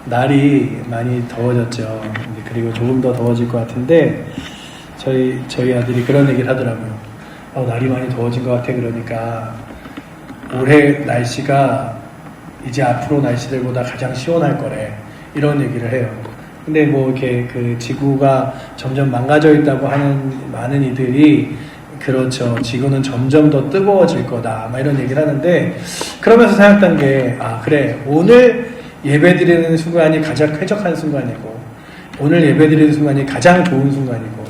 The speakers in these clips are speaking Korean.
날이 많이 더워졌죠. 그리고 조금 더 더워질 것 같은데 저희 아들이 그런 얘기를 하더라고요. 날이 많이 더워진 것 같아. 그러니까 올해 날씨가 이제 앞으로 날씨들보다 가장 시원할 거래. 이런 얘기를 해요. 근데 뭐 이렇게 그 지구가 점점 망가져 있다고 하는 많은 이들이 그렇죠. 지구는 점점 더 뜨거워질 거다. 막 이런 얘기를 하는데 그러면서 생각한 게 그래. 오늘 예배드리는 순간이 가장 쾌적한 순간이고 오늘 예배드리는 순간이 가장 좋은 순간이고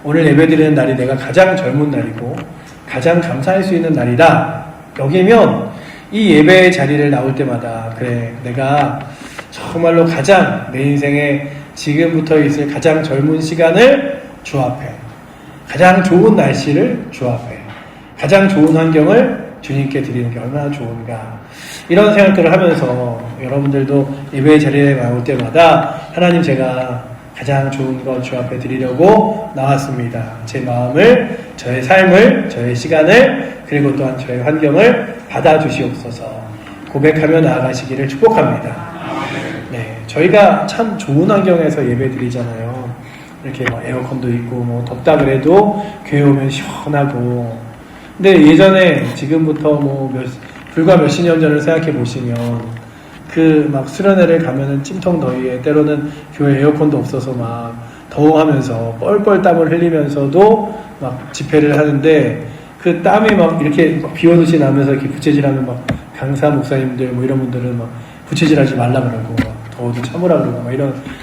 오늘 예배드리는 날이 내가 가장 젊은 날이고 가장 감사할 수 있는 날이다. 여기면 이 예배의 자리를 나올 때마다 그래. 내가 정말로 가장 내 인생에 지금부터 있을 가장 젊은 시간을 주 앞에 가장 좋은 날씨를 주 앞에 가장 좋은 환경을 주님께 드리는 게 얼마나 좋은가 이런 생각들을 하면서 여러분들도 예배의 자리에 나올 때마다 하나님 제가 가장 좋은 것 주 앞에 드리려고 나왔습니다. 제 마음을 저의 삶을 저의 시간을 그리고 또한 저의 환경을 받아주시옵소서 고백하며 나아가시기를 축복합니다. 네, 저희가 참 좋은 환경에서 예배 드리잖아요. 이렇게 뭐 에어컨도 있고 뭐 덥다 그래도 교회 오면 시원하고 근데 예전에 지금부터 뭐 불과 몇십 년 전을 생각해 보시면 그 막 수련회를 가면은 찜통 더위에 때로는 교회 에어컨도 없어서 막 더워하면서 뻘뻘 땀을 흘리면서도 막 집회를 하는데 그 땀이 막 이렇게 비 오듯이 나면서 이렇게 부채질하면 막 강사 목사님들 뭐 이런 분들은 막 부채질하지 말라 그러고 더워도 참으라 그러고 막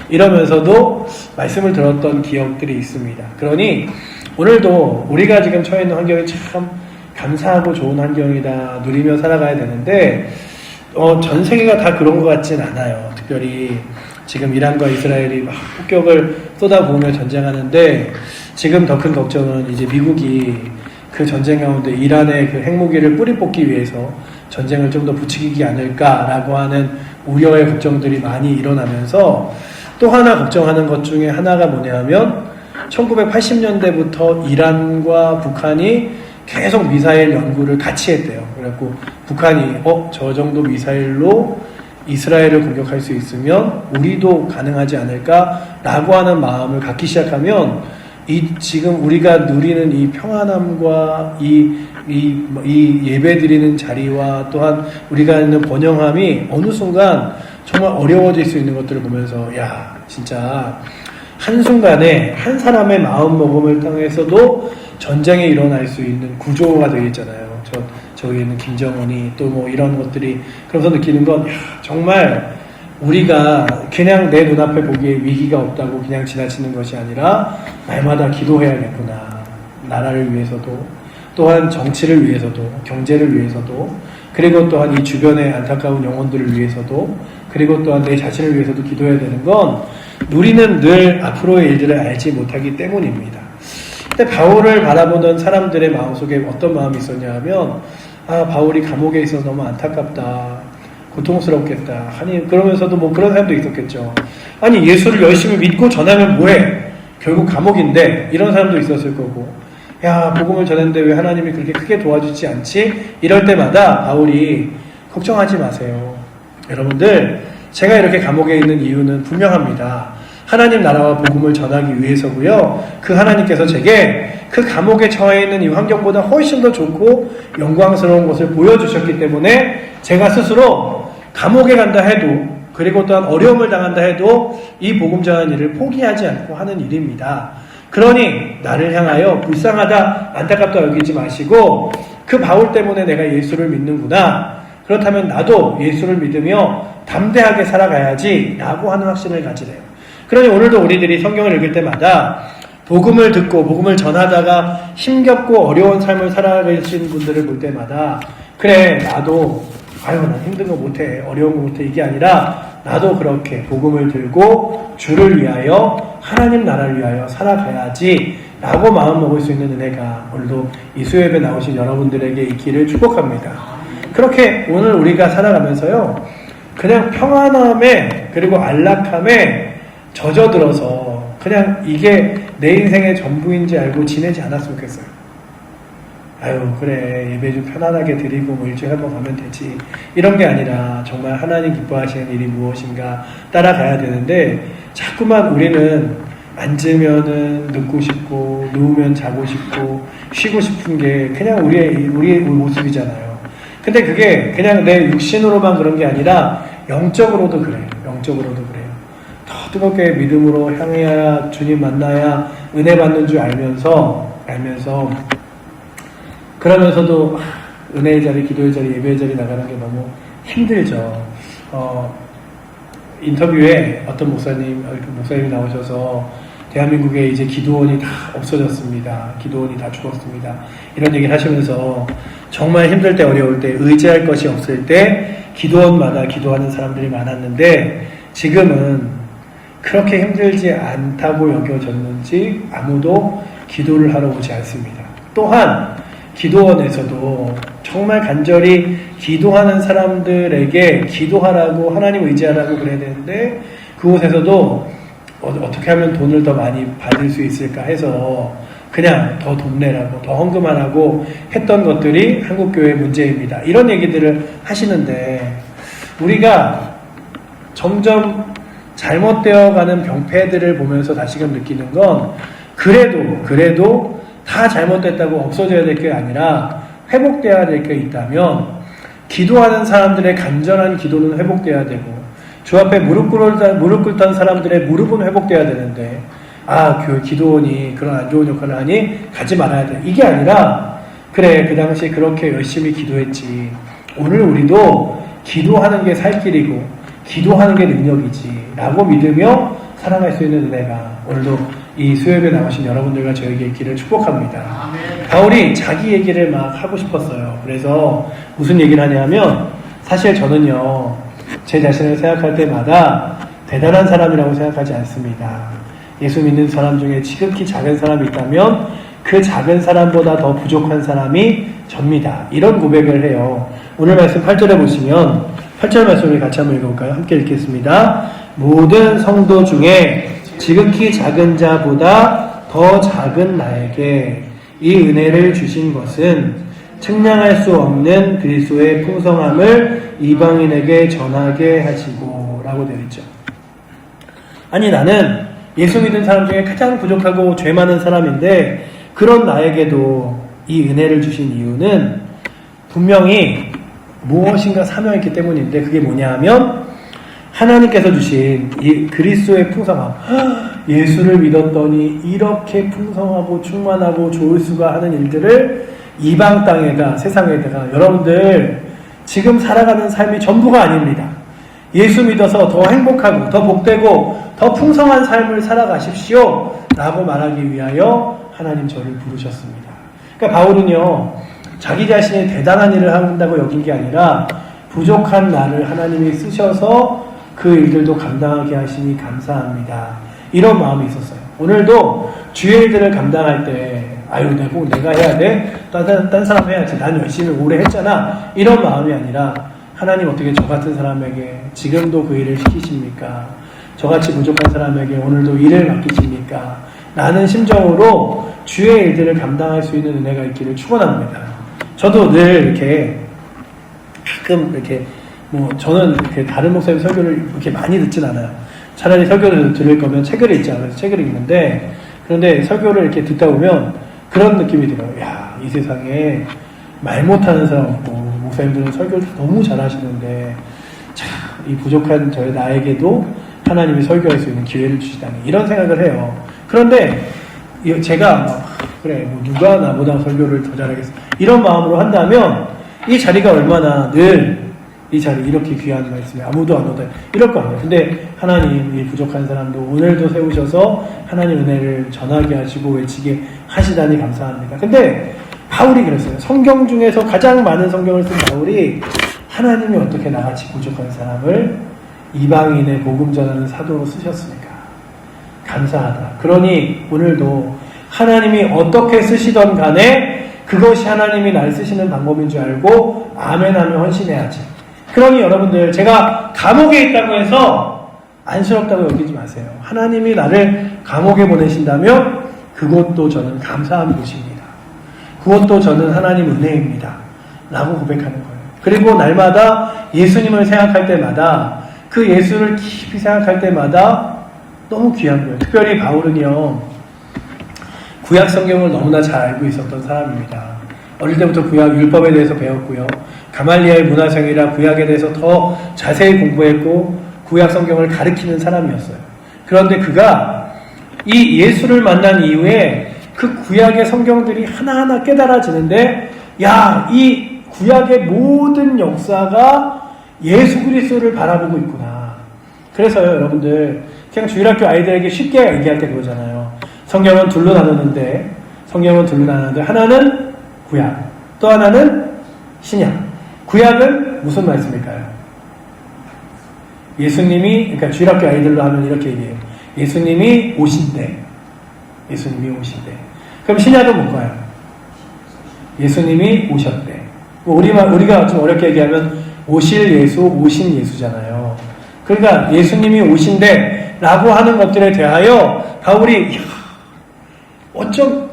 이러면서도 말씀을 들었던 기억들이 있습니다. 그러니 오늘도 우리가 지금 처해 있는 환경이 참 감사하고 좋은 환경이다 누리며 살아가야 되는데 전 세계가 다 그런 것 같진 않아요. 특별히 지금 이란과 이스라엘이 막 폭격을 쏟아부으며 전쟁하는데 지금 더 큰 걱정은 이제 미국이 그 전쟁 가운데 이란의 그 핵무기를 뿌리 뽑기 위해서 전쟁을 좀 더 부추기지 않을까라고 하는 우려의 걱정들이 많이 일어나면서 또 하나 걱정하는 것 중에 하나가 뭐냐면 1980년대부터 이란과 북한이 계속 미사일 연구를 같이 했대요. 그래갖고 북한이 저 정도 미사일로 이스라엘을 공격할 수 있으면 우리도 가능하지 않을까라고 하는 마음을 갖기 시작하면 지금 우리가 누리는 이 평안함과 이 예배드리는 자리와 또한 우리가 있는 번영함이 어느 순간 정말 어려워질 수 있는 것들을 보면서 진짜 한순간에 한 사람의 마음먹음을 통해서도 전쟁이 일어날 수 있는 구조가 되어 있잖아요. 저기 있는 김정은이 또 뭐 이런 것들이 그러면서 느끼는 건 정말 우리가 그냥 내 눈앞에 보기에 위기가 없다고 그냥 지나치는 것이 아니라 날마다 기도해야겠구나. 나라를 위해서도 또한 정치를 위해서도 경제를 위해서도 그리고 또한 이 주변의 안타까운 영혼들을 위해서도 그리고 또한 내 자신을 위해서도 기도해야 되는 건 우리는 늘 앞으로의 일들을 알지 못하기 때문입니다. 근데 바울을 바라보는 사람들의 마음속에 어떤 마음이 있었냐 하면 바울이 감옥에 있어서 너무 안타깝다. 고통스럽겠다. 아니 그러면서도 뭐 그런 사람도 있었겠죠. 아니 예수를 열심히 믿고 전하면 뭐해? 결국 감옥인데 이런 사람도 있었을 거고 복음을 전했는데 왜 하나님이 그렇게 크게 도와주지 않지? 이럴 때마다 바울이 걱정하지 마세요. 여러분들 제가 이렇게 감옥에 있는 이유는 분명합니다. 하나님 나라와 복음을 전하기 위해서고요. 그 하나님께서 제게 그 감옥에 처해 있는 이 환경보다 훨씬 더 좋고 영광스러운 것을 보여주셨기 때문에 제가 스스로 감옥에 간다 해도 그리고 또한 어려움을 당한다 해도 이 복음 전하는 일을 포기하지 않고 하는 일입니다. 그러니 나를 향하여 불쌍하다 안타깝다 여기지 마시고 그 바울 때문에 내가 예수를 믿는구나. 그렇다면 나도 예수를 믿으며 담대하게 살아가야지 라고 하는 확신을 가지래요. 그러니 오늘도 우리들이 성경을 읽을 때마다 복음을 듣고 복음을 전하다가 힘겹고 어려운 삶을 살아가신 분들을 볼 때마다 그래 나도 난 힘든 거 못해 어려운 거 못해 이게 아니라 나도 그렇게 복음을 들고 주를 위하여 하나님 나라를 위하여 살아가야지 라고 마음 먹을 수 있는 은혜가 오늘도 이 수요예배 나오신 여러분들에게 있기를 축복합니다. 그렇게 오늘 우리가 살아가면서요 그냥 평안함에 그리고 안락함에 젖어들어서 그냥 이게 내 인생의 전부인지 알고 지내지 않았으면 좋겠어요. 아유 그래 예배 좀 편안하게 드리고 뭐 일주일에 한 번 가면 되지 이런 게 아니라 정말 하나님 기뻐하시는 일이 무엇인가 따라가야 되는데 자꾸만 우리는 앉으면은 눕고 싶고 누우면 자고 싶고 쉬고 싶은 게 그냥 우리의 모습이잖아요. 근데 그게 그냥 내 육신으로만 그런 게 아니라 영적으로도 그래요. 영적으로도 그래요. 더 뜨겁게 믿음으로 향해야 주님 만나야 은혜 받는 줄 알면서 그러면서도 은혜의 자리, 기도의 자리, 예배의 자리 나가는 게 너무 힘들죠. 인터뷰에 어떤 목사님이 나오셔서 대한민국에 이제 기도원이 다 없어졌습니다. 기도원이 다 죽었습니다. 이런 얘기를 하시면서 정말 힘들 때 어려울 때 의지할 것이 없을 때 기도원마다 기도하는 사람들이 많았는데 지금은 그렇게 힘들지 않다고 여겨졌는지 아무도 기도를 하러 오지 않습니다. 또한 기도원에서도 정말 간절히 기도하는 사람들에게 기도하라고 하나님 의지하라고 그래야 되는데 그곳에서도 어떻게 하면 돈을 더 많이 받을 수 있을까 해서 그냥 더 돈 내라고 더 헌금하라고 했던 것들이 한국교회의 문제입니다. 이런 얘기들을 하시는데 우리가 점점 잘못되어가는 병폐들을 보면서 다시금 느끼는 건 그래도 다 잘못됐다고 없어져야 될 게 아니라 회복되어야 될 게 있다면 기도하는 사람들의 간절한 기도는 회복되어야 되고 주 앞에 무릎 꿇던 사람들의 무릎은 회복되어야 되는데 그 기도원이 그런 안 좋은 역할을 하니 가지 말아야 돼. 이게 아니라 그래 그 당시 그렇게 열심히 기도했지. 오늘 우리도 기도하는 게 살 길이고 기도하는 게 능력이지 라고 믿으며 살아갈 수 있는 은혜가 오늘도 이 수요예배 나오신 여러분들과 저에게 있기를 축복합니다. 바울이 자기 얘기를 막 하고 싶었어요. 그래서 무슨 얘기를 하냐면 사실 저는요 제 자신을 생각할 때마다 대단한 사람이라고 생각하지 않습니다. 예수 믿는 사람 중에 지극히 작은 사람이 있다면 그 작은 사람보다 더 부족한 사람이 접니다. 이런 고백을 해요. 오늘 말씀 8절에 보시면 8절 말씀을 같이 한번 읽어볼까요? 함께 읽겠습니다. 모든 성도 중에 지극히 작은 자보다 더 작은 나에게 이 은혜를 주신 것은 측량할 수 없는 그리스도의 풍성함을 이방인에게 전하게 하시고 라고 되어 있죠. 아니 나는 예수 믿은 사람 중에 가장 부족하고 죄 많은 사람인데 그런 나에게도 이 은혜를 주신 이유는 분명히 무엇인가 사명이 있기 때문인데 그게 뭐냐 하면 하나님께서 주신 이 그리스도의 풍성함 예수를 믿었더니 이렇게 풍성하고 충만하고 좋을 수가 하는 일들을 이방 땅에다 세상에다가 여러분들 지금 살아가는 삶이 전부가 아닙니다. 예수 믿어서 더 행복하고 더 복되고 더 풍성한 삶을 살아가십시오 라고 말하기 위하여 하나님 저를 부르셨습니다. 그러니까 바울은요 자기 자신이 대단한 일을 한다고 여긴 게 아니라 부족한 나를 하나님이 쓰셔서 그 일들도 감당하게 하시니 감사합니다. 이런 마음이 있었어요. 오늘도 주의 일들을 감당할 때 내가 해야 돼? 딴 사람 해야지. 난 열심히 오래 했잖아. 이런 마음이 아니라 하나님 어떻게 저 같은 사람에게 지금도 그 일을 시키십니까? 저같이 부족한 사람에게 오늘도 일을 맡기십니까? 라는 심정으로 주의 일들을 감당할 수 있는 은혜가 있기를 축원합니다. 저도 늘 이렇게 가끔 이렇게 저는 이렇게 다른 목사님 설교를 이렇게 많이 듣진 않아요. 차라리 설교를 들을 거면 책을 읽지 않아서 책을 읽는데 그런데 설교를 이렇게 듣다 보면 그런 느낌이 들어요. 야, 이 세상에 말 못하는 사람 없고 목사님들은 설교를 너무 잘하시는데 참, 이 부족한 나에게도 하나님이 설교할 수 있는 기회를 주시다니 이런 생각을 해요. 그런데 제가 누가 나보다 설교를 더 잘하겠어 이런 마음으로 한다면 이 자리가 얼마나 늘 이 자리 이렇게 귀한 말씀에 아무도 안 오다 이럴 거 아니에요. 근데 하나님 이 부족한 사람도 오늘도 세우셔서 하나님 은혜를 전하게 하시고 외치게 하시다니 감사합니다. 근데 바울이 그랬어요. 성경 중에서 가장 많은 성경을 쓴 바울이 하나님이 어떻게 나같이 부족한 사람을 이방인의 복음 전하는 사도로 쓰셨습니까? 감사하다. 그러니 오늘도 하나님이 어떻게 쓰시던 간에 그것이 하나님이 날 쓰시는 방법인 줄 알고 아멘하며 헌신해야지. 그러니 여러분들 제가 감옥에 있다고 해서 안쓰럽다고 여기지 마세요. 하나님이 나를 감옥에 보내신다면 그것도 저는 감사한 곳입니다. 그것도 저는 하나님 은혜입니다. 라고 고백하는 거예요. 그리고 날마다 예수님을 생각할 때마다 그 예수를 깊이 생각할 때마다 너무 귀한 거예요. 특별히 바울은요, 구약 성경을 너무나 잘 알고 있었던 사람입니다. 어릴 때부터 구약 율법에 대해서 배웠고요. 가말리엘 문화생이라 구약에 대해서 더 자세히 공부했고 구약 성경을 가르치는 사람이었어요. 그런데 그가 이 예수를 만난 이후에 그 구약의 성경들이 하나하나 깨달아지는데, 야, 이 구약의 모든 역사가 예수 그리스도를 바라보고 있구나. 그래서요, 여러분들, 그냥 주일학교 아이들에게 쉽게 얘기할 때 그러잖아요. 성경은 둘로 나누는데 하나는 구약, 또 하나는 신약. 구약은 무슨 말씀일까요? 그러니까 주일학교 아이들로 하면 이렇게 얘기해요. 예수님이 오신대. 그럼 신약은 뭘까요? 예수님이 오셨대. 우리가 좀 어렵게 얘기하면 오신 예수잖아요. 그러니까 예수님이 오신대 라고 하는 것들에 대하여 바울이 어쩜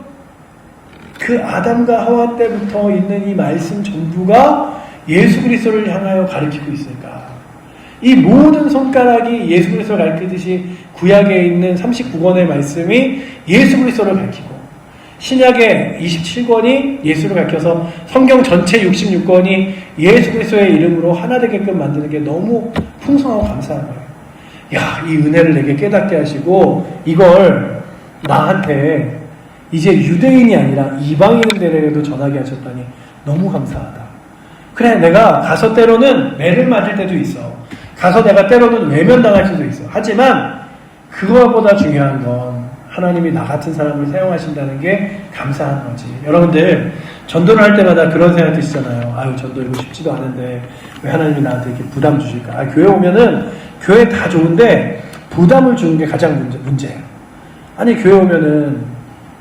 그 아담과 하와 때부터 있는 이 말씀 전부가 예수 그리스도를 향하여 가르치고 있을까? 이 모든 손가락이 예수 그리스도를 가르치듯이 구약에 있는 39권의 말씀이 예수 그리스도를 가르치고 신약의 27권이 예수를 가르쳐서 성경 전체 66권이 예수 그리스도의 이름으로 하나 되게끔 만드는 게 너무 풍성하고 감사한 거예요. 야, 이 은혜를 내게 깨닫게 하시고 이걸 나한테 이제 유대인이 아니라 이방인들에게도 전하게 하셨다니 너무 감사하다. 그래, 내가 가서 때로는 매를 맞을 때도 있어. 가서 내가 때로는 외면당할 수도 있어. 하지만 그거보다 중요한 건 하나님이 나 같은 사람을 사용하신다는 게 감사한 거지. 여러분들 전도를 할 때마다 그런 생각 드시잖아요. 아유, 전도 이거 쉽지도 않은데 왜 하나님이 나한테 이렇게 부담 주실까? 교회 오면은 교회 다 좋은데 부담을 주는 게 가장 문제예요. 아니, 교회 오면은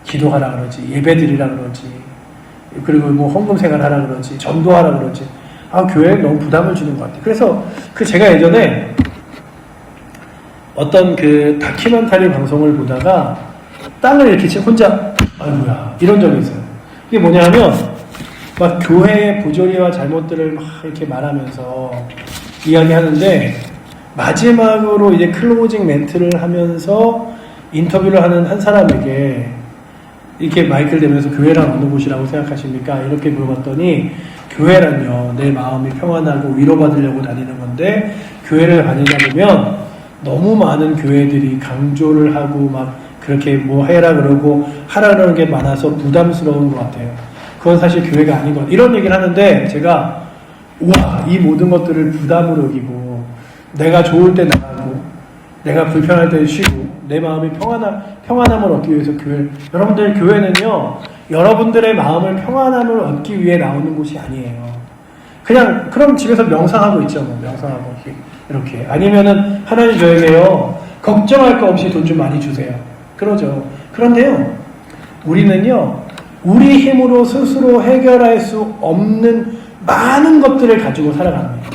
기도하라 그러지, 예배 드리라 그러지, 그리고 뭐 헌금 생활하라 그러지, 전도하라 그러지. 교회에 너무 부담을 주는 것 같아요. 그래서 제가 예전에 어떤 그 다큐멘터리 방송을 보다가 땅을 이렇게 혼자 아이고야 이런 적이 있어요. 이게 뭐냐면 막 교회의 부조리와 잘못들을 막 이렇게 말하면서 이야기하는데 마지막으로 이제 클로징 멘트를 하면서 인터뷰를 하는 한 사람에게 이렇게 마이크를 대면서 교회란 어느 곳이라고 생각하십니까? 이렇게 물어봤더니 교회란요, 내 마음이 평안하고 위로받으려고 다니는 건데 교회를 다니다 보면 너무 많은 교회들이 강조를 하고 막 그렇게 뭐 해라 그러고 하라 그러는 게 많아서 부담스러운 것 같아요. 그건 사실 교회가 아닌 것 같아요. 이런 얘기를 하는데 제가 우와, 이 모든 것들을 부담으로 여기고 내가 좋을 때 나가고 내가 불편할 때 쉬고 내 마음이 평안함을 얻기 위해서 여러분들 교회는요, 여러분들의 마음을 평안함을 얻기 위해 나오는 곳이 아니에요. 그럼 집에서 명상하고 있죠. 뭐 명상하고 이렇게. 아니면은 하나님 저에게요, 걱정할 거 없이 돈 좀 많이 주세요. 그러죠. 그런데요, 우리는요, 우리 힘으로 스스로 해결할 수 없는 많은 것들을 가지고 살아갑니다.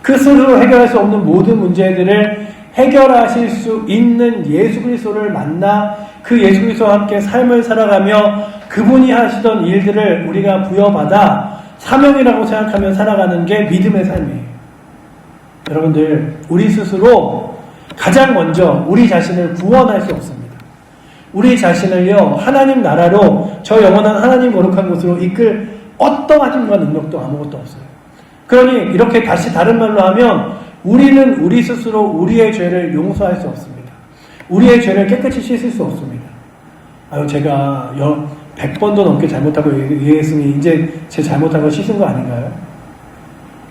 그 스스로 해결할 수 없는 모든 문제들을 해결하실 수 있는 예수 그리스도를 만나 그 예수 그리스도와 함께 삶을 살아가며 그분이 하시던 일들을 우리가 부여받아 사명이라고 생각하며 살아가는 게 믿음의 삶이에요. 여러분들, 우리 스스로 가장 먼저 우리 자신을 구원할 수 없습니다. 우리 자신을요, 하나님 나라로 저 영원한 하나님 거룩한 곳으로 이끌 어떠한 힘과 능력도 아무것도 없어요. 그러니 이렇게 다시 다른 말로 하면 우리는 우리 스스로 우리의 죄를 용서할 수 없습니다. 우리의 죄를 깨끗이 씻을 수 없습니다. 제가 100번도 넘게 잘못하고 얘기했으니 이제 제 잘못한 거 씻은 거 아닌가요?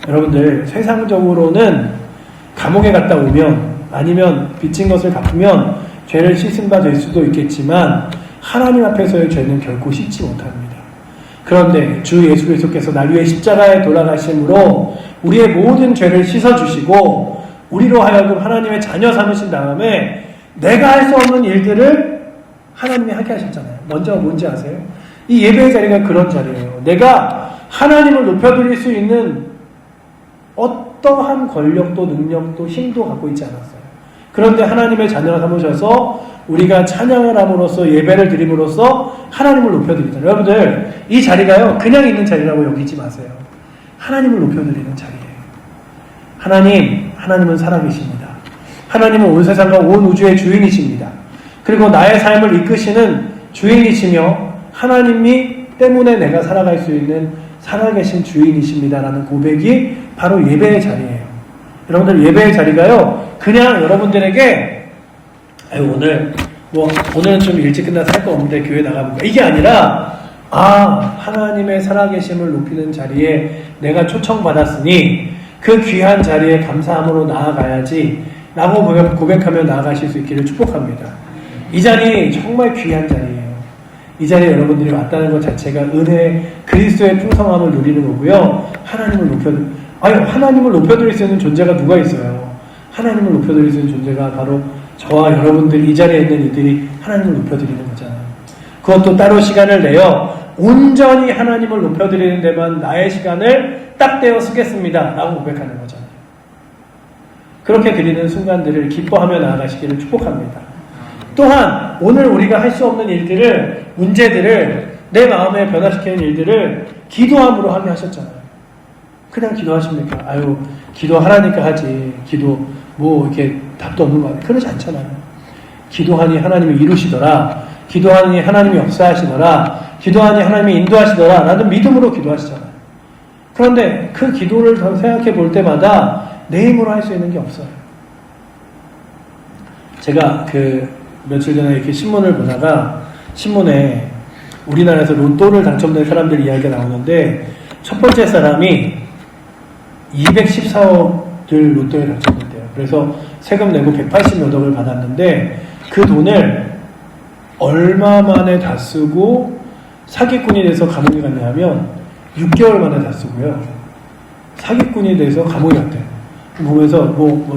여러분들, 세상적으로는 감옥에 갔다 오면 아니면 빚진 것을 갚으면 죄를 씻은 바 될 수도 있겠지만 하나님 앞에서의 죄는 결코 씻지 못합니다. 그런데 주 예수 그리스도께서 날 위해 십자가에 돌아가심으로 우리의 모든 죄를 씻어주시고 우리로 하여금 하나님의 자녀 삼으신 다음에 내가 할 수 없는 일들을 하나님이 하게 하셨잖아요. 먼저 뭔지 아세요? 이 예배의 자리가 그런 자리예요. 내가 하나님을 높여드릴 수 있는 어떠한 권력도 능력도 힘도 갖고 있지 않았어요. 그런데 하나님의 자녀가 삼으셔서 우리가 찬양을 함으로써 예배를 드림으로써 하나님을 높여드리잖아요. 여러분들 이 자리가요 그냥 있는 자리라고 여기지 마세요. 하나님을 높여드리는 자리예요. 하나님은 살아계십니다. 하나님은 온 세상과 온 우주의 주인이십니다. 그리고 나의 삶을 이끄시는 주인이시며 하나님이 때문에 내가 살아갈 수 있는 살아계신 주인이십니다라는 고백이 바로 예배의 자리예요. 여러분들 예배의 자리가요 그냥 여러분들에게 오늘은 좀 일찍 끝나서 할 거 없는데 교회 나가볼까 이게 아니라 하나님의 살아계심을 높이는 자리에 내가 초청받았으니 그 귀한 자리에 감사함으로 나아가야지 라고 고백하며 나아가실 수 있기를 축복합니다. 이 자리 정말 귀한 자리예요. 이 자리에 여러분들이 왔다는 것 자체가 은혜, 그리스도의 풍성함을 누리는 거고요. 하나님을 높여드릴 수 있는 존재가 누가 있어요? 하나님을 높여드릴 수 있는 존재가 바로 저와 여러분들 이 자리에 있는 이들이 하나님을 높여드리는 거잖아요. 그것도 따로 시간을 내어 온전히 하나님을 높여드리는 데만 나의 시간을 딱 떼어 쓰겠습니다 라고 고백하는 거잖아요. 그렇게 드리는 순간들을 기뻐하며 나아가시기를 축복합니다. 또한 오늘 우리가 할 수 없는 일들을, 문제들을, 내 마음에 변화시키는 일들을 기도함으로 하게 하셨잖아요. 그냥 기도하십니까? 기도하라니까 하지. 기도 이렇게 답도 없는 거 아니에요. 그러지 않잖아요. 기도하니 하나님이 이루시더라. 기도하니 하나님이 역사하시더라. 기도하니 하나님이 인도하시더라. 라는 믿음으로 기도하시잖아요. 그런데 그 기도를 생각해 볼 때마다 내 힘으로 할 수 있는 게 없어요. 제가 며칠 전에 이렇게 신문을 보다가 신문에 우리나라에서 로또를 당첨된 사람들 이야기가 나오는데 첫 번째 사람이 214억을 로또에 당첨됐대요. 그래서 세금 내고 180몇 억을 받았는데 그 돈을 얼마 만에 다 쓰고 사기꾼이 돼서 감옥에 갔냐 하면 6개월 만에 다 쓰고요. 사기꾼이 돼서 감옥에 갔대요. 보면서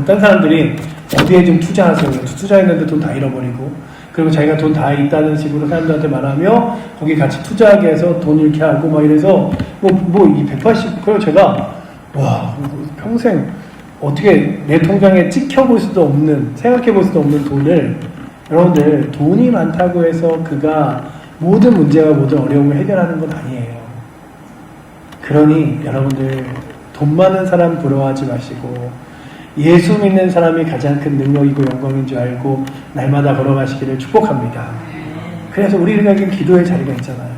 딴 사람들이 어디에 좀 투자하세요. 투자했는데 돈 다 잃어버리고 그리고 자기가 돈 다 있다는 식으로 사람들한테 말하며 거기 같이 투자하게 해서 돈 이렇게 하고 막 이래서 이 180, 그래서 제가 평생 어떻게 내 통장에 찍혀볼 수도 없는, 생각해볼 수도 없는 돈을 여러분들 돈이 많다고 해서 그가 모든 문제와 모든 어려움을 해결하는 건 아니에요. 그러니 여러분들 돈 많은 사람 부러워하지 마시고 예수 믿는 사람이 가장 큰 능력이고 영광인 줄 알고 날마다 걸어가시기를 축복합니다. 그래서 우리에게 기도의 자리가 있잖아요.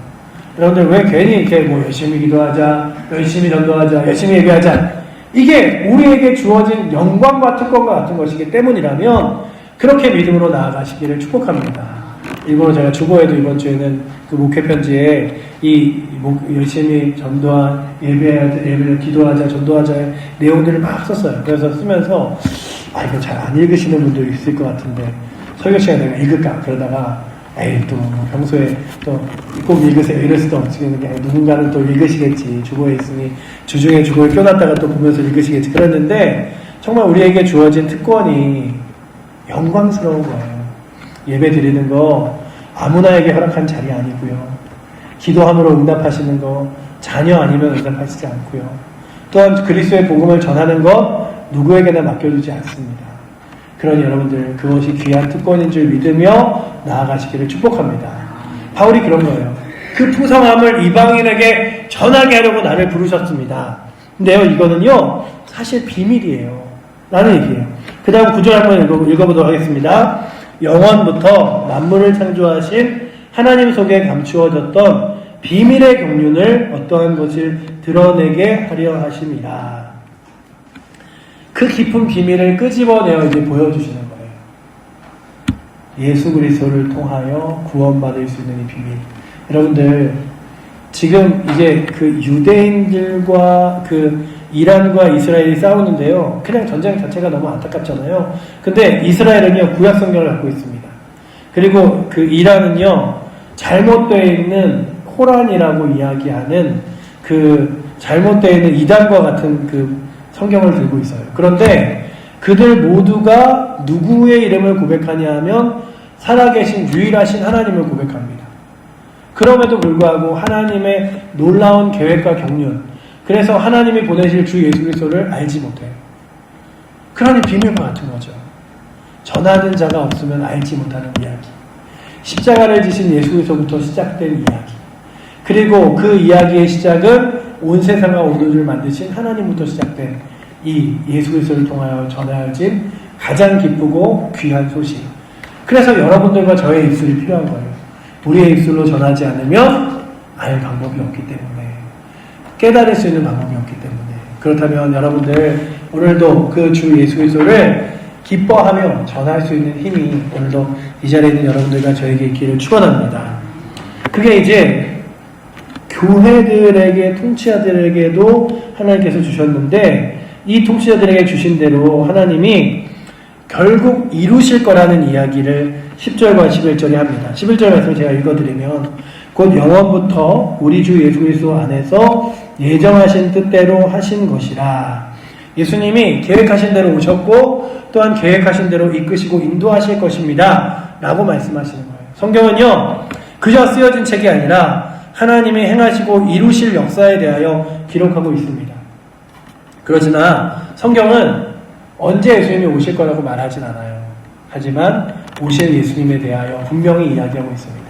여러분들 왜 괜히 이렇게 열심히 기도하자, 열심히 전도하자, 열심히 예배하자, 이게 우리에게 주어진 영광과 특권과 같은 것이기 때문이라면 그렇게 믿음으로 나아가시기를 축복합니다. 일부러 제가 주보에도 이번 주에는 그 목회 편지에 열심히 전도한 예배를 기도하자, 전도하자의 내용들을 막 썼어요. 그래서 쓰면서 이거 잘 안 읽으시는 분들이 있을 것 같은데 설교 시간에 내가 읽을까 그러다가 또 평소에 또 꼭 읽으세요 이럴 수도 없지. 누군가는 또 읽으시겠지. 주보에 있으니 주중에 주보에 껴놨다가 또 보면서 읽으시겠지. 그랬는데 정말 우리에게 주어진 특권이 영광스러운 거예요. 예배 드리는 거 아무나에게 허락한 자리 아니고요. 기도함으로 응답하시는 거 자녀 아니면 응답하시지 않고요. 또한 그리스도의 복음을 전하는 것 누구에게나 맡겨주지 않습니다. 그러니 여러분들 그것이 귀한 특권인 줄 믿으며 나아가시기를 축복합니다. 바울이 그런 거예요. 그 풍성함을 이방인에게 전하게 하려고 나를 부르셨습니다. 근데요 이거는요 사실 비밀이에요 라는 얘기예요. 그 다음 구절 한번 읽어보도록 하겠습니다. 영원부터 만물을 창조하신 하나님 속에 감추어졌던 비밀의 경륜을 어떠한 것을 드러내게 하려 하심이라. 그 깊은 비밀을 끄집어내어 이제 보여주시는 거예요. 예수 그리스도를 통하여 구원받을 수 있는 이 비밀. 여러분들 지금 이제 그 유대인들과 그 이란과 이스라엘이 싸우는데요. 그냥 전쟁 자체가 너무 안타깝잖아요. 근데 이스라엘은요 구약 성경을 갖고 있습니다. 그리고 그 이란은요 잘못되어 있는 코란이라고 이야기하는 그 잘못되어 있는 이단과 같은 그 성경을 들고 있어요. 그런데 그들 모두가 누구의 이름을 고백하냐 하면 살아계신 유일하신 하나님을 고백합니다. 그럼에도 불구하고 하나님의 놀라운 계획과 경륜, 그래서 하나님이 보내실 주 예수 그리스도를 알지 못해요. 그러니 비밀과 같은 거죠. 전하는 자가 없으면 알지 못하는 이야기. 십자가를 지신 예수에서부터 시작된 이야기. 그리고 그 이야기의 시작은 온 세상과 온 우주를 만드신 하나님부터 시작된 이 예수 그리스도를 통하여 전하여진 가장 기쁘고 귀한 소식. 그래서 여러분들과 저의 입술이 필요한 거예요. 우리의 입술로 전하지 않으면 알 방법이 없기 때문에, 깨달을 수 있는 방법이 없기 때문에. 그렇다면 여러분들 오늘도 그 주 예수 그리스도를 기뻐하며 전할 수 있는 힘이 오늘도 이 자리에 있는 여러분들과 저에게 있기를 축원합니다. 그게 이제 교회들에게, 통치자들에게도 하나님께서 주셨는데, 이 통치자들에게 주신 대로 하나님이 결국 이루실 거라는 이야기를 10절과 11절에 합니다. 11절 말씀을 제가 읽어드리면, 곧 영원부터 우리 주 예수 그리스도 안에서 예정하신 뜻대로 하신 것이라. 예수님이 계획하신 대로 오셨고 또한 계획하신 대로 이끄시고 인도하실 것입니다 라고 말씀하시는 거예요. 성경은요, 그저 쓰여진 책이 아니라 하나님이 행하시고 이루실 역사에 대하여 기록하고 있습니다. 그러나 성경은 언제 예수님이 오실 거라고 말하진 않아요. 하지만 오실 예수님에 대하여 분명히 이야기하고 있습니다.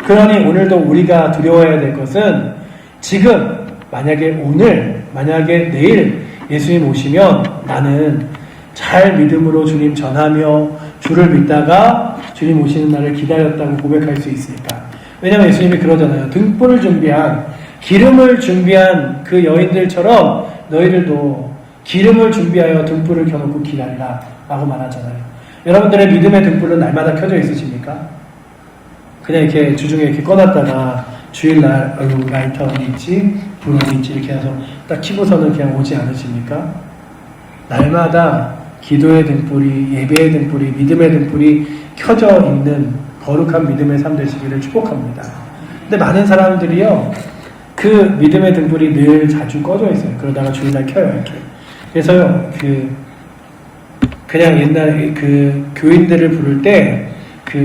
그러니 오늘도 우리가 두려워해야 될 것은, 지금 만약에 오늘, 만약에 내일 예수님 오시면 나는 잘 믿음으로 주님 전하며 주를 믿다가 주님 오시는 날을 기다렸다고 고백할 수 있을까? 왜냐하면 예수님이 그러잖아요. 등불을 준비한, 기름을 준비한 그 여인들처럼 너희들도 기름을 준비하여 등불을 켜놓고 기다리라 라고 말하잖아요. 여러분들의 믿음의 등불은 날마다 켜져 있으십니까? 그냥 이렇게 주중에 이렇게 꺼놨다가 주일날 라이터 어디 있지? 불 어디 있지? 이렇게 해서 딱 켜고서는 그냥 오지 않으십니까? 날마다 기도의 등불이, 예배의 등불이, 믿음의 등불이 켜져 있는 거룩한 믿음의 삶 되시기를 축복합니다. 근데 많은 사람들이요, 그 믿음의 등불이 늘 자주 꺼져 있어요. 그러다가 주일날 켜요, 이렇게. 그래서요, 그냥 옛날에 교인들을 부를 때,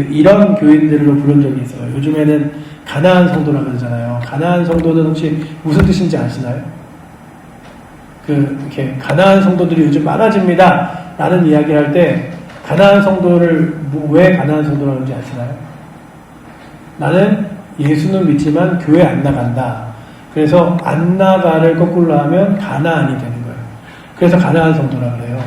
이런 교인들로 부른 적이 있어요. 요즘에는 가나안 성도라고 그러잖아요. 가나안 성도는 혹시 무슨 뜻인지 아시나요? 이렇게 가나안 성도들이 요즘 많아집니다 라는 이야기를 할 때, 가나안 성도를 왜 가나안 성도라고 하는지 아시나요? 나는 예수는 믿지만 교회 안 나간다. 그래서 안 나가를 거꾸로 하면 가나안이 되는 거예요. 그래서 가나안 성도라고 그래요.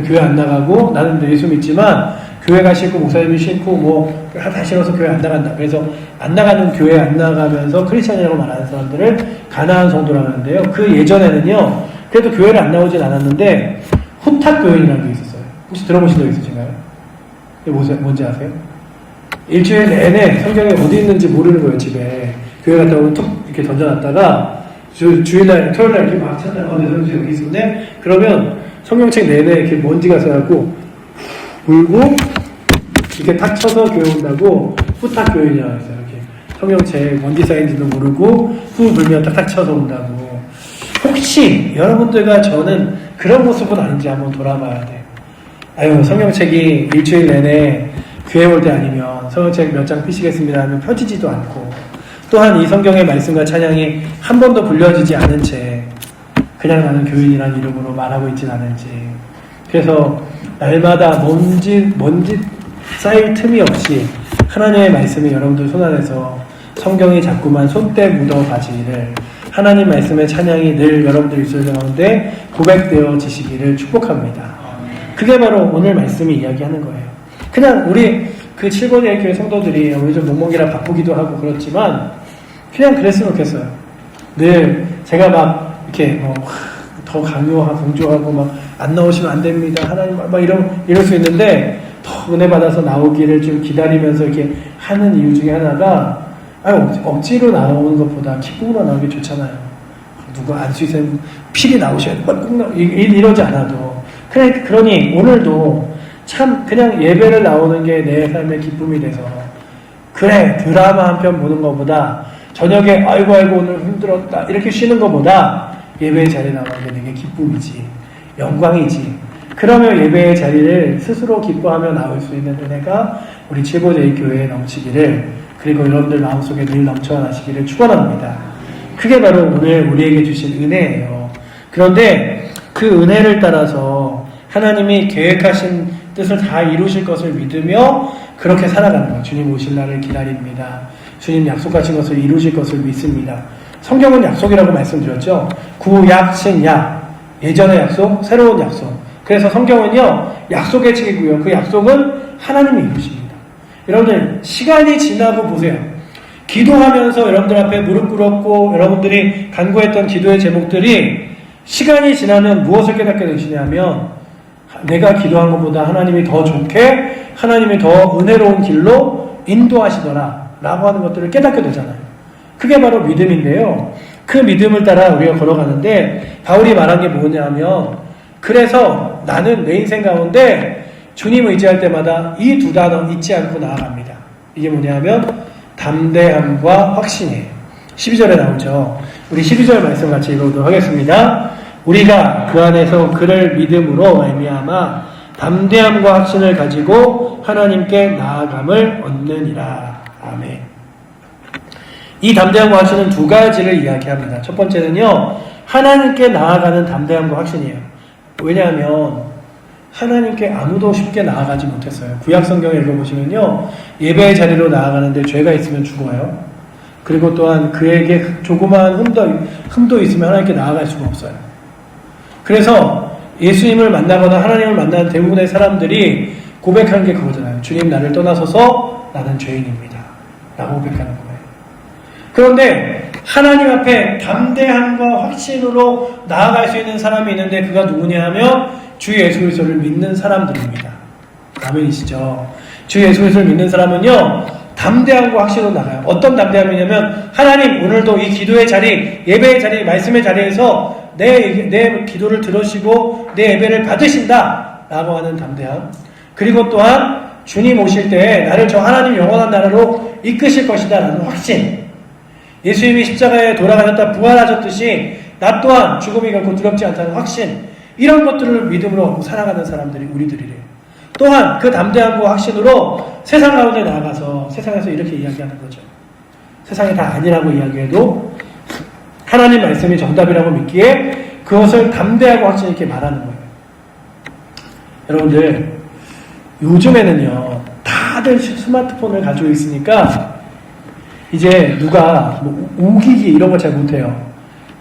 교회 안 나가고 나는 예수 믿지만 교회가 싫고 목사님이 싫고 다 싫어서 교회 안 나간다. 그래서 안 나가는 교회 안 나가면서 크리스찬이라고 말하는 사람들을 가나안 성도라고 하는데요. 그 예전에는요, 그래도 교회를 안 나오진 않았는데 후탁 교인이라는 게 있었어요. 혹시 들어보신 적 있으신가요? 뭔지 아세요? 일주일 내내 성경이 어디 있는지 모르는 거예요. 집에 교회 갔다 오면 툭 이렇게 던져놨다가 주일날, 토요일날 이렇게 막 찾아가, 성경 여기 있었네? 그러면 성경책 내내 이렇게 먼지가 쌓여갖고 물고 이렇게 탁 쳐서 교회 온다고 후탁 교인이라고 했어요. 이렇게 성경책 먼지 쌓인지도 모르고 후 불면 탁탁 쳐서 온다고. 혹시 여러분들과 저는 그런 모습은 아닌지 한번 돌아봐야 돼요. 아유, 성경책이 일주일 내내 교회 올 때 아니면 성경책 몇 장 피시겠습니다 하면 펴지지도 않고, 또한 이 성경의 말씀과 찬양이 한 번도 불려지지 않은 채 그냥 나는 교인이라는 이름으로 말하고 있진 않은지. 그래서 날마다 먼지 쌓일 틈이 없이 하나님의 말씀이 여러분들 손 안에서 성경이 자꾸만 손때 묻어가지기를, 하나님 말씀의 찬양이 늘 여러분들 입술 가운데 고백되어지시기를 축복합니다. 그게 바로 오늘 말씀이 이야기하는 거예요. 그냥 우리 그 7번의 교회 성도들이 요즘 목목이라 바쁘기도 하고 그렇지만 그냥 그랬으면 좋겠어요. 늘 제가 막 이렇게 더 강요하고 강조하고 막 안 나오시면 안 됩니다. 하나님 막 이럴 수 있는데, 더 은혜 받아서 나오기를 좀 기다리면서 이렇게 하는 이유 중에 하나가, 억지로 나오는 것보다 기쁨으로 나오는 게 좋잖아요. 누구 안 수있으면 필히 나오셔야 돼. 꼭 이러지 않아도. 그러니 오늘도 참 그냥 예배를 나오는 게 내 삶의 기쁨이 돼서, 그래 드라마 한 편 보는 것보다 저녁에 아이고 오늘 힘들었다 이렇게 쉬는 것보다 예배의 자리에 나오는 게 되게 기쁨이지, 영광이지. 그러면 예배의 자리를 스스로 기뻐하며 나올 수 있는 은혜가 우리 칠보제일교회에 넘치기를, 그리고 여러분들 마음속에 늘 넘쳐나시기를 축원합니다. 그게 바로 오늘 우리에게 주신 은혜예요. 그런데 그 은혜를 따라서 하나님이 계획하신 뜻을 다 이루실 것을 믿으며 그렇게 살아가는 거예요. 주님 오실 날을 기다립니다. 주님 약속하신 것을 이루실 것을 믿습니다. 성경은 약속이라고 말씀드렸죠. 구약, 신약, 예전의 약속, 새로운 약속. 그래서 성경은요, 약속의 책이고요. 그 약속은 하나님이 이루십니다. 여러분들, 시간이 지나고 보세요. 기도하면서 여러분들 앞에 무릎 꿇었고, 여러분들이 간구했던 기도의 제목들이 시간이 지나면 무엇을 깨닫게 되시냐면, 내가 기도한 것보다 하나님이 더 좋게, 하나님이 더 은혜로운 길로 인도하시더라. 라고 하는 것들을 깨닫게 되잖아요. 그게 바로 믿음인데요. 그 믿음을 따라 우리가 걸어가는데, 바울이 말한 게 뭐냐면, 그래서 나는 내 인생 가운데 주님 의지할 때마다 이 두 단어 잊지 않고 나아갑니다. 이게 뭐냐면 담대함과 확신이에요. 12절에 나오죠. 우리 12절 말씀 같이 읽어보도록 하겠습니다. 우리가 그 안에서 그를 믿음으로 말미암아 담대함과 확신을 가지고 하나님께 나아감을 얻느니라. 아멘. 이 담대함과 확신은 두 가지를 이야기합니다. 첫 번째는요, 하나님께 나아가는 담대함과 확신이에요. 왜냐하면 하나님께 아무도 쉽게 나아가지 못했어요. 구약 성경에 읽어보시면요, 예배의 자리로 나아가는데 죄가 있으면 죽어요. 그리고 또한 그에게 조그마한 흠도 있으면 하나님께 나아갈 수가 없어요. 그래서 예수님을 만나거나 하나님을 만나는 대부분의 사람들이 고백하는 게 그거잖아요. 주님, 나를 떠나서서 나는 죄인입니다. 라고 고백하는 거예요. 그런데 하나님 앞에 담대함과 확신으로 나아갈 수 있는 사람이 있는데 그가 누구냐 하면 주 예수 그리스도를 믿는 사람들입니다. 아멘이시죠? 주 예수 그리스도를 믿는 사람은요, 담대함과 확신으로 나가요. 어떤 담대함이냐면, 하나님 오늘도 이 기도의 자리, 예배의 자리, 말씀의 자리에서 내 기도를 들으시고 내 예배를 받으신다 라고 하는 담대함. 그리고 또한 주님 오실 때 나를 저 하나님 영원한 나라로 이끄실 것이다 라는 확신. 예수님이 십자가에 돌아가셨다 부활하셨듯이 나 또한 죽음이 결코 두렵지 않다는 확신, 이런 것들을 믿음으로 얻고 살아가는 사람들이 우리들이래요. 또한 그 담대함과 확신으로 세상 가운데 나아가서 세상에서 이렇게 이야기하는 거죠. 세상이 다 아니라고 이야기해도 하나님 말씀이 정답이라고 믿기에 그것을 담대하고 확신 있게 말하는 거예요. 여러분들, 요즘에는요, 다들 스마트폰을 가지고 있으니까 이제 누가 뭐 우기기 이런 걸 잘 못해요.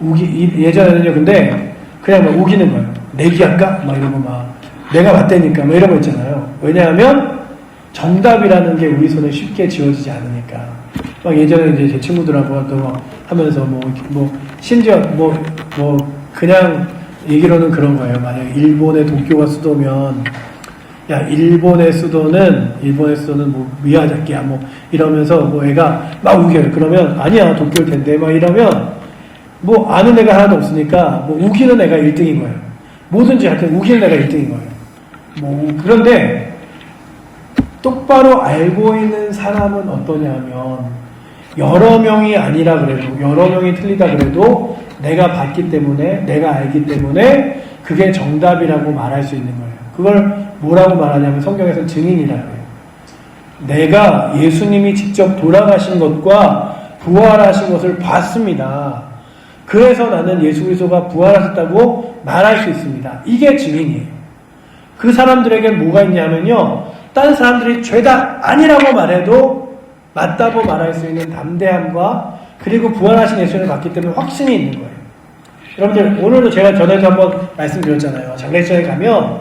예전에는요, 근데 그냥 막 우기는 거예요. 내기할까? 막 이러고 막 내가 맞대니까 막 이런 거 있잖아요. 왜냐하면 정답이라는 게 우리 손에 쉽게 지워지지 않으니까. 막 예전에 이제 제 친구들하고 또 막 하면서 심지어 그냥 얘기로는 그런 거예요. 만약 일본의 도쿄가 수도면, 야, 일본의 수도는 뭐 미야자키야 뭐 이러면서 뭐 애가 막 우겨요. 그러면 아니야, 도쿄일 텐데 막 이러면 뭐 아는 애가 하나도 없으니까 뭐 우기는 애가 1등인 거예요. 뭐든지 하여튼 우기는 애가 1등인 거예요. 뭐 그런데 똑바로 알고 있는 사람은 어떠냐면, 여러 명이 아니라 그래도, 여러 명이 틀리다 그래도 내가 봤기 때문에, 내가 알기 때문에 그게 정답이라고 말할 수 있는 거예요. 그걸 뭐라고 말하냐면 성경에서 증인이라고 해요. 내가 예수님이 직접 돌아가신 것과 부활하신 것을 봤습니다. 그래서 나는 예수 그리스도가 부활하셨다고 말할 수 있습니다. 이게 증인이에요. 그 사람들에겐 뭐가 있냐면요, 다른 사람들이 죄다 아니라고 말해도 맞다고 말할 수 있는 담대함과, 그리고 부활하신 예수님을 봤기 때문에 확신이 있는 거예요. 여러분들, 오늘도 제가 전에도 한번 말씀드렸잖아요. 장례식장에 가면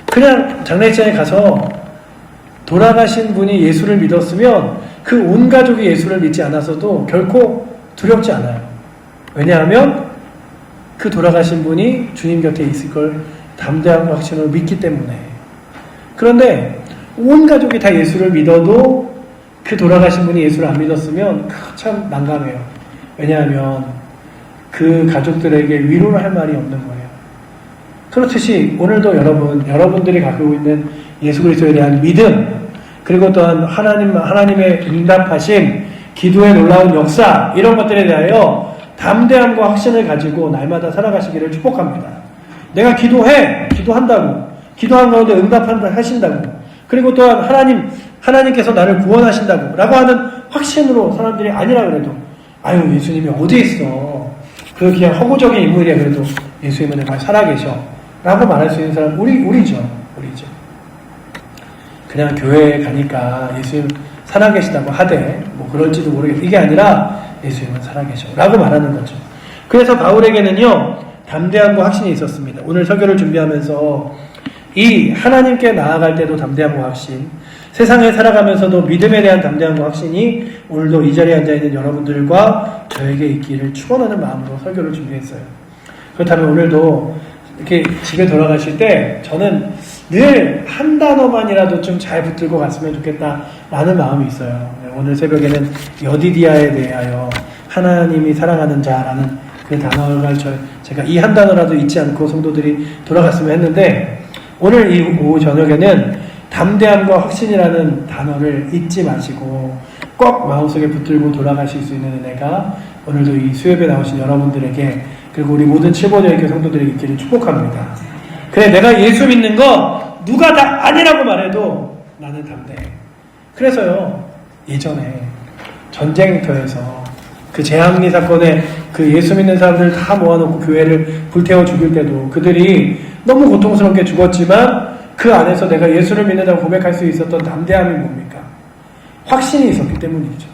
그냥 장례식장에 가서 돌아가신 분이 예수를 믿었으면 그 온 가족이 예수를 믿지 않았어도 결코 두렵지 않아요. 왜냐하면 그 돌아가신 분이 주님 곁에 있을 걸 담대함과 확신으로 믿기 때문에. 그런데 온 가족이 다 예수를 믿어도 그 돌아가신 분이 예수를 안 믿었으면 참 난감해요. 왜냐하면 그 가족들에게 위로를 할 말이 없는 거예요. 그렇듯이 오늘도 여러분들이 갖고 있는 예수 그리스도에 대한 믿음, 그리고 또한 하나님의 응답하심, 기도의 놀라운 역사, 이런 것들에 대하여 담대함과 확신을 가지고 날마다 살아가시기를 축복합니다. 내가 기도한다고, 기도한 가운데 하신다고, 그리고 또한 하나님께서 나를 구원하신다고 라고 하는 확신으로 사람들이 아니라 그래도, 아유, 예수님이 어디 있어, 그 그냥 허구적인 인물이야, 그래도 예수님은 정말 살아계셔 라고 말할 수 있는 사람 우리죠. 그냥 교회에 가니까 예수님 살아계시다고 하되 뭐 그럴지도 모르겠어. 이게 아니라 예수님은 살아계셔 라고 말하는 거죠. 그래서 바울에게는요 담대함과 확신이 있었습니다. 오늘 설교를 준비하면서 이 하나님께 나아갈 때도 담대함과 확신, 세상에 살아가면서도 믿음에 대한 담대함과 확신이 오늘도 이 자리에 앉아있는 여러분들과 저에게 있기를 축원하는 마음으로 설교를 준비했어요. 그렇다면 오늘도 이렇게 집에 돌아가실 때 저는 늘 한 단어만이라도 좀 잘 붙들고 갔으면 좋겠다라는 마음이 있어요. 오늘 새벽에는 여디디아에 대하여 하나님이 사랑하는 자라는 그 단어를 제가 이 한 단어라도 잊지 않고 성도들이 돌아갔으면 했는데 오늘 이 오후 저녁에는 담대함과 확신이라는 단어를 잊지 마시고 꼭 마음속에 붙들고 돌아가실 수 있는 은혜가 오늘도 이 수협에 나오신 여러분들에게 그리고 우리 모든 칠보녀의교 성도들에게 있기를 축복합니다. 그래 내가 예수 믿는 거 누가 다 아니라고 말해도 나는 담대해. 그래서요 예전에 전쟁터에서 그 재앙리 사건에 그 예수 믿는 사람들 다 모아놓고 교회를 불태워 죽일 때도 그들이 너무 고통스럽게 죽었지만 그 안에서 내가 예수를 믿는다고 고백할 수 있었던 담대함이 뭡니까? 확신이 있었기 때문이죠.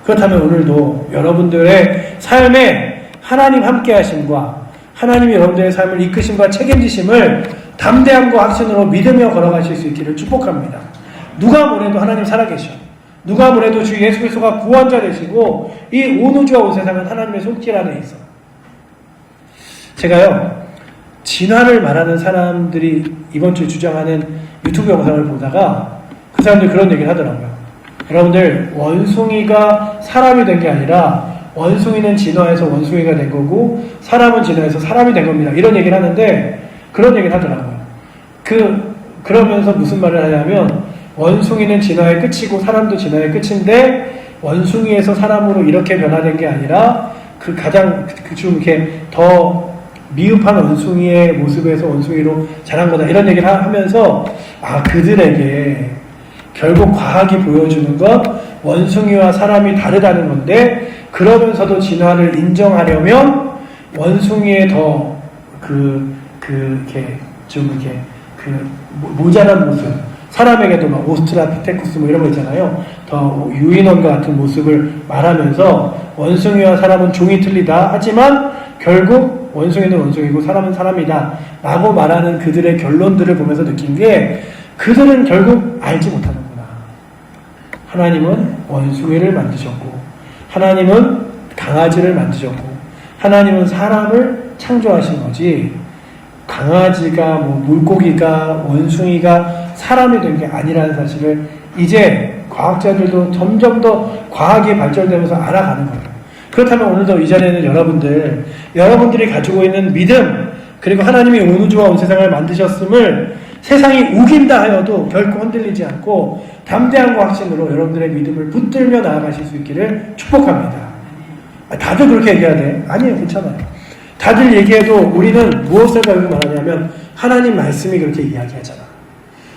그렇다면 오늘도 여러분들의 삶에 하나님 함께 하심과 하나님이 여러분들의 삶을 이끄심과 책임지심을 담대함과 확신으로 믿으며 걸어가실 수 있기를 축복합니다. 누가 뭐래도 하나님 살아계셔. 누가 뭐래도 주 예수 그리스도가 구원자 되시고 이 온 우주와 온 세상은 하나님의 손길 안에 있어. 제가요 진화를 말하는 사람들이 이번 주에 주장하는 유튜브 영상을 보다가 그 사람들이 그런 얘기를 하더라고요. 여러분들 원숭이가 사람이 된 게 아니라 원숭이는 진화해서 원숭이가 된 거고 사람은 진화해서 사람이 된 겁니다. 이런 얘기를 하는데 그런 얘기를 하더라고요. 그러면서 무슨 말을 하냐면 원숭이는 진화의 끝이고 사람도 진화의 끝인데 원숭이에서 사람으로 이렇게 변화된 게 아니라 그 가장 좀 이렇게 더 미흡한 원숭이의 모습에서 원숭이로 자란 거다 이런 얘기를 하면서 그들에게 결국 과학이 보여주는 것 원숭이와 사람이 다르다는 건데 그러면서도 진화를 인정하려면 원숭이의 더 이렇게 좀 이렇게 모자란 모습 사람에게도 막 오스트라피테쿠스 뭐 이런 거 있잖아요. 더 유인원과 같은 모습을 말하면서 원숭이와 사람은 종이 틀리다 하지만 결국 원숭이는 원숭이고 사람은 사람이다 라고 말하는 그들의 결론들을 보면서 느낀 게 그들은 결국 알지 못하는구나. 하나님은 원숭이를 만드셨고 하나님은 강아지를 만드셨고 하나님은 사람을 창조하신 거지 강아지가 물고기가 원숭이가 사람이 된 게 아니라는 사실을 이제 과학자들도 점점 더 과학이 발전되면서 알아가는 거예요. 그렇다면 오늘도 이 자리에는 여러분들이 가지고 있는 믿음 그리고 하나님이 온 우주와 온 세상을 만드셨음을 세상이 우긴다 하여도 결코 흔들리지 않고 담대함과 확신으로 여러분들의 믿음을 붙들며 나아가실 수 있기를 축복합니다. 다들 그렇게 얘기해야 돼? 아니에요. 괜찮아요. 다들 얘기해도 우리는 무엇을 가지고 말하냐면 하나님 말씀이 그렇게 이야기하잖아.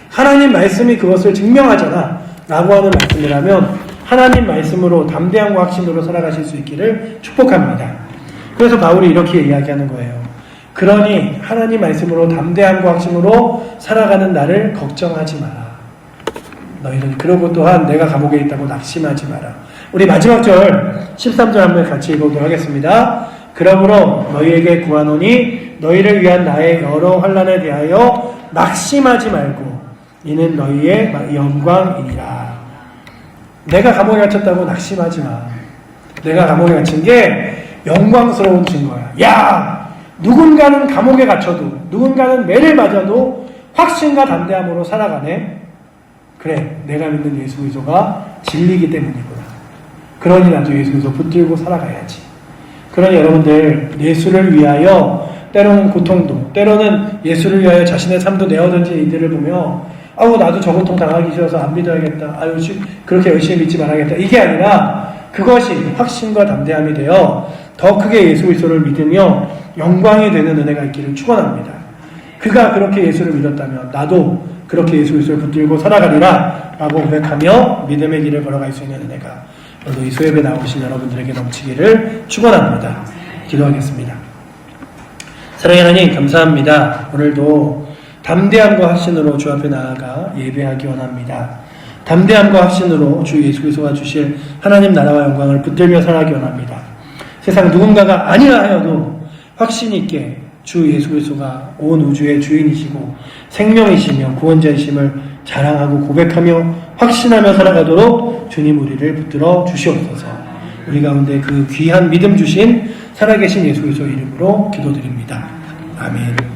하나님 말씀이 그것을 증명하잖아 라고 하는 말씀이라면 하나님 말씀으로 담대함과 확신으로 살아가실 수 있기를 축복합니다. 그래서 바울이 이렇게 이야기하는 거예요. 그러니 하나님 말씀으로 담대함과 확신으로 살아가는 나를 걱정하지 마라. 너희는 그러고 또한 내가 감옥에 있다고 낙심하지 마라. 우리 마지막 절 13절 한번 같이 읽어보도록 하겠습니다. 그러므로 너희에게 구하노니 너희를 위한 나의 여러 환난에 대하여 낙심하지 말고 이는 너희의 영광이니라. 내가 감옥에 갇혔다고 낙심하지 마. 내가 감옥에 갇힌 게 영광스러운 증거야. 야! 누군가는 감옥에 갇혀도 누군가는 매를 맞아도 확신과 담대함으로 살아가네. 그래, 내가 믿는 예수 그리스도가 진리이기 때문이구나. 그러니 나도 예수 그리스도 붙들고 살아가야지. 그러니 여러분들 예수를 위하여 때로는 고통도 때로는 예수를 위하여 자신의 삶도 내어던진 이들을 보며 나도 저 고통 당하기 싫어서 안 믿어야겠다. 그렇게 열심히 믿지 말아야겠다. 이게 아니라 그것이 확신과 담대함이 되어 더 크게 예수 그리스도를 믿으며 영광이 되는 은혜가 있기를 축원합니다. 그가 그렇게 예수를 믿었다면 나도 그렇게 예수 그리스도를 붙들고 살아가리라 라고 고백하며 믿음의 길을 걸어갈 수 있는 은혜가 오늘도 이 수협에 나오신 여러분들에게 넘치기를 축원합니다. 기도하겠습니다. 사랑하는 하나님 감사합니다. 오늘도 담대함과 확신으로 주 앞에 나아가 예배하기 원합니다. 담대함과 확신으로 주 예수 그리스도가 주실 하나님 나라와 영광을 붙들며 살아가기 원합니다. 세상 누군가가 아니라 하여도 확신 있게 주 예수 그리스도가 온 우주의 주인이시고 생명이시며 구원자이심을 자랑하고 고백하며 확신하며 살아가도록 주님 우리를 붙들어 주시옵소서. 우리 가운데 그 귀한 믿음 주신 살아계신 예수 그리스도 이름으로 기도드립니다. 아멘.